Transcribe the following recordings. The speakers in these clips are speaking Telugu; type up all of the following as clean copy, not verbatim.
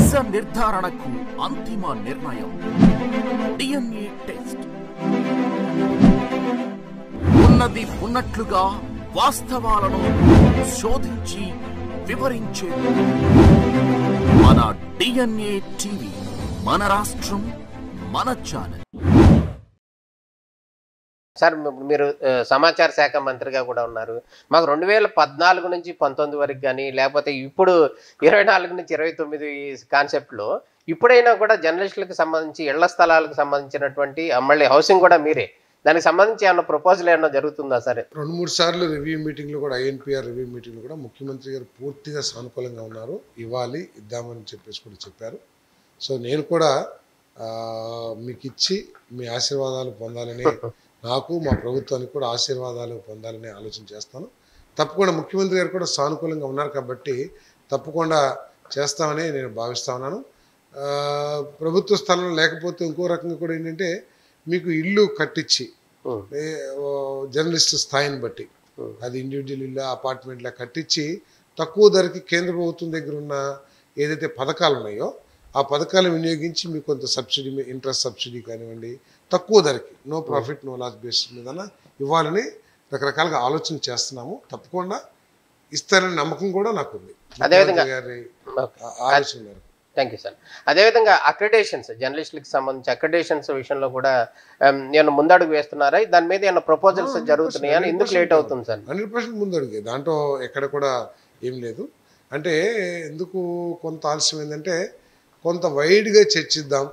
నిజ నిర్ధారణకు అంతిమ నిర్ణయం డిఎన్ఏ టెస్ట్. ఉన్నది ఉన్నట్లుగా వాస్తవాలను శోధించి వివరించే మన డిఎన్ఏ టీవీ, మన రాష్ట్రం, మన ఛానల్. సార్, మీరు సమాచార శాఖ మంత్రిగా కూడా ఉన్నారు. మాకు 2014 నుంచి 19 వరకు కానీ, లేకపోతే ఇప్పుడు 24 నుంచి 29 కాన్సెప్ట్లో ఇప్పుడైనా కూడా జర్నలిస్టులకు సంబంధించి ఇళ్ల స్థలాలకు సంబంధించినటువంటి మళ్ళీ హౌసింగ్ కూడా మీరే, దానికి సంబంధించి ఏమన్నా ప్రపోజల్ ఏమన్నా జరుగుతుందా సార్? 2-3 సార్లు రివ్యూ మీటింగ్లో కూడా, ఐఎన్పిఆర్ రివ్యూ మీటింగ్లో కూడా ముఖ్యమంత్రి గారు పూర్తిగా సానుకూలంగా ఉన్నారు. ఇవ్వాలి, ఇద్దామని చెప్పేసి కూడా చెప్పారు. సో నేను కూడా మీకు ఇచ్చి మీ ఆశీర్వాదాలు పొందాలని, నాకు మా ప్రభుత్వానికి కూడా ఆశీర్వాదాలు పొందాలని ఆలోచన చేస్తాను. తప్పకుండా ముఖ్యమంత్రి గారు కూడా సానుకూలంగా ఉన్నారు కాబట్టి తప్పకుండా చేస్తామని నేను భావిస్తా ఉన్నాను. ప్రభుత్వ స్థలం లేకపోతే ఇంకో రకంగా కూడా ఏంటంటే, మీకు ఇల్లు కట్టించి జర్నలిస్ట్ స్థాయిని బట్టి, అది ఇండివిజువల్ ఇల్లు, అపార్ట్మెంట్లా కట్టించి తక్కువ ధరకి కేంద్ర ప్రభుత్వం దగ్గర ఉన్న ఏదైతే పథకాలు ఉన్నాయో ఆ పథకాలను వినియోగించి మీకు కొంత సబ్సిడీ, ఇంట్రెస్ట్ సబ్సిడీ కానివ్వండి, తక్కువ ధరకి, no profit no loss base మీద ఇవ్వాలని రకరకాలుగా ఆలోచన చేస్తున్నాము. తప్పకుండా ఇస్తారనే నమ్మకం కూడా నాకు ఉంది. అదేవిధంగా ఆలోచన మేరకు. Thank you sir. అదేవిధంగా అక్రిడేషన్స్, జర్నలిస్టులకు సంబంధించి అక్రిడేషన్స్ విషయంలో కూడా ఏమన్నా ముందడుగు వేస్తున్నారా? దాని మీద ఏమన్నా ప్రపోజల్స్ జరుగుతున్నాయా? ఎందుకు లేట్ అవుతుంది సార్? 100% ముందడుగే, దాంట్లో ఎక్కడ కూడా ఏం లేదు. అంటే ఎందుకు కొంత ఆలస్యం ఏంటంటే, కొంత వైడ్గా చర్చిద్దాం.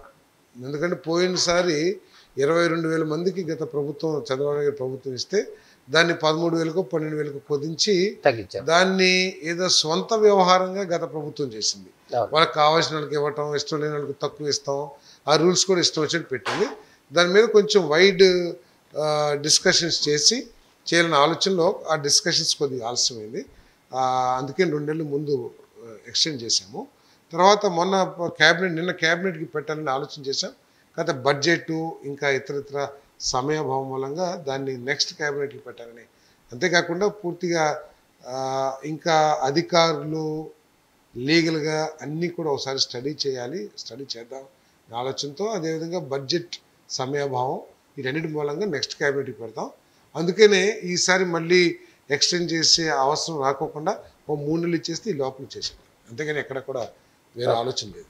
ఎందుకంటే పోయినసారి 22,000 మందికి గత ప్రభుత్వం, చంద్రబాబు గారి ప్రభుత్వం ఇస్తే దాన్ని 13,000కో 12,000కో కుదించి తగ్గించారు. దాన్ని ఏదో స్వంత వ్యవహారంగా గత ప్రభుత్వం చేసింది. వాళ్ళకి కావాల్సిన వాళ్ళకి ఇవ్వటం, ఇష్టం లేని వాళ్ళకి తక్కువ ఇస్తాం, ఆ రూల్స్ కూడా ఇష్టం వచ్చినట్టు పెట్టింది. దాని మీద కొంచెం వైడ్ డిస్కషన్స్ చేయాలన్న ఆలోచనలో ఆ డిస్కషన్స్ కొద్దిగా ఆలస్యమైంది. అందుకే 2 నెలల ముందు ఎక్స్టెండ్ చేశాము. తర్వాత మొన్న నిన్న క్యాబినెట్కి పెట్టాలని ఆలోచన చేశాం. కాకపోతే బడ్జెట్ ఇంకా ఇతరత్ర సమయభావం మూలంగా దాన్ని నెక్స్ట్ క్యాబినెట్కి పెట్టాలని, అంతేకాకుండా పూర్తిగా ఇంకా అధికారులు లీగల్గా అన్నీ కూడా ఒకసారి స్టడీ చేద్దాం ఆలోచనతో, అదేవిధంగా బడ్జెట్ సమయభావం, వీటన్నిటి మూలంగా నెక్స్ట్ క్యాబినెట్కి పెడతాం. అందుకనే ఈసారి మళ్ళీ ఎక్స్టెండ్ చేసే అవసరం రాకోకుండా 3 నెలలు ఇచ్చేస్తే ఈ లోపల చేసాం. అంతేగాని ఎక్కడ కూడా వేరే ఆలోచన లేదు.